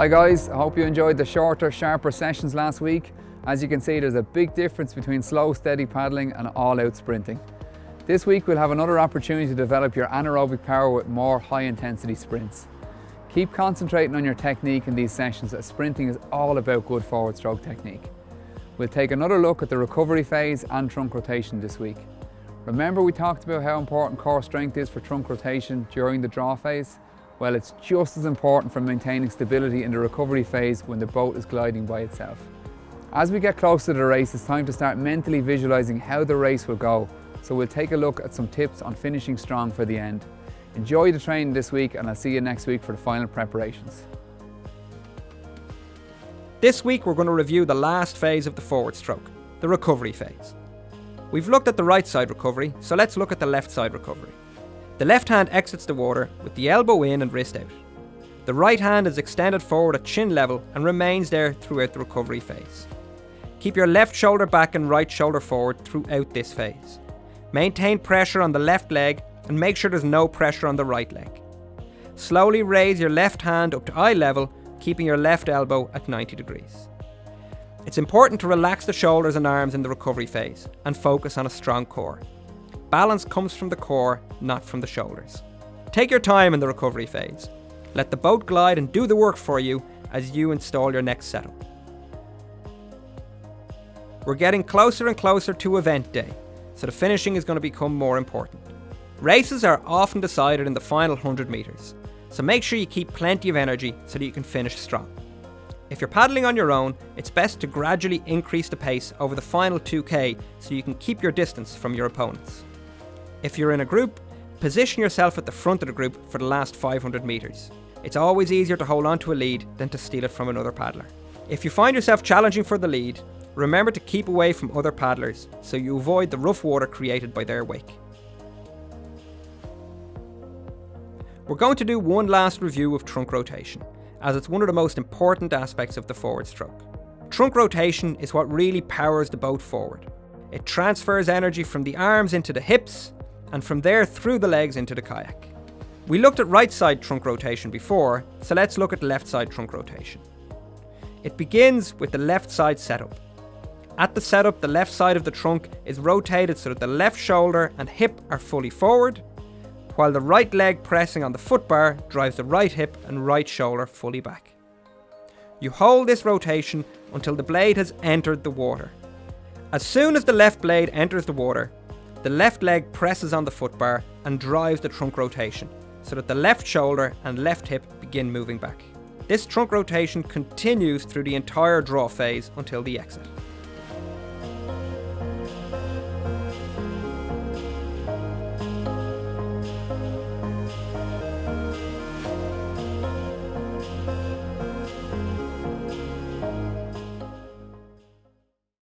Hi guys, I hope you enjoyed the shorter, sharper sessions last week. As you can see, there's a big difference between slow, steady paddling and all-out sprinting. This week we'll have another opportunity to develop your anaerobic power with more high-intensity sprints. Keep concentrating on your technique in these sessions, as sprinting is all about good forward stroke technique. We'll take another look at the recovery phase and trunk rotation this week. Remember we talked about how important core strength is for trunk rotation during the draw phase? Well, it's just as important for maintaining stability in the recovery phase when the boat is gliding by itself. As we get closer to the race, it's time to start mentally visualizing how the race will go. So we'll take a look at some tips on finishing strong for the end. Enjoy the training this week, and I'll see you next week for the final preparations. This week we're going to review the last phase of the forward stroke, the recovery phase. We've looked at the right side recovery, so let's look at the left side recovery. The left hand exits the water with the elbow in and wrist out. The right hand is extended forward at chin level and remains there throughout the recovery phase. Keep your left shoulder back and right shoulder forward throughout this phase. Maintain pressure on the left leg and make sure there's no pressure on the right leg. Slowly raise your left hand up to eye level, keeping your left elbow at 90 degrees. It's important to relax the shoulders and arms in the recovery phase and focus on a strong core. Balance comes from the core, not from the shoulders. Take your time in the recovery phase. Let the boat glide and do the work for you as you install your next setup. We're getting closer and closer to event day, so the finishing is going to become more important. Races are often decided in the final 100 metres, so make sure you keep plenty of energy so that you can finish strong. If you're paddling on your own, it's best to gradually increase the pace over the final 2K so you can keep your distance from your opponents. If you're in a group, position yourself at the front of the group for the last 500 metres. It's always easier to hold on to a lead than to steal it from another paddler. If you find yourself challenging for the lead, remember to keep away from other paddlers so you avoid the rough water created by their wake. We're going to do one last review of trunk rotation, as it's one of the most important aspects of the forward stroke. Trunk rotation is what really powers the boat forward. It transfers energy from the arms into the hips, and from there through the legs into the kayak. We looked at right side trunk rotation before, so let's look at left side trunk rotation. It begins with the left side setup. At the setup, the left side of the trunk is rotated so that the left shoulder and hip are fully forward, while the right leg pressing on the foot bar drives the right hip and right shoulder fully back. You hold this rotation until the blade has entered the water. As soon as the left blade enters the water, the left leg presses on the foot bar and drives the trunk rotation so that the left shoulder and left hip begin moving back. This trunk rotation continues through the entire draw phase until the exit.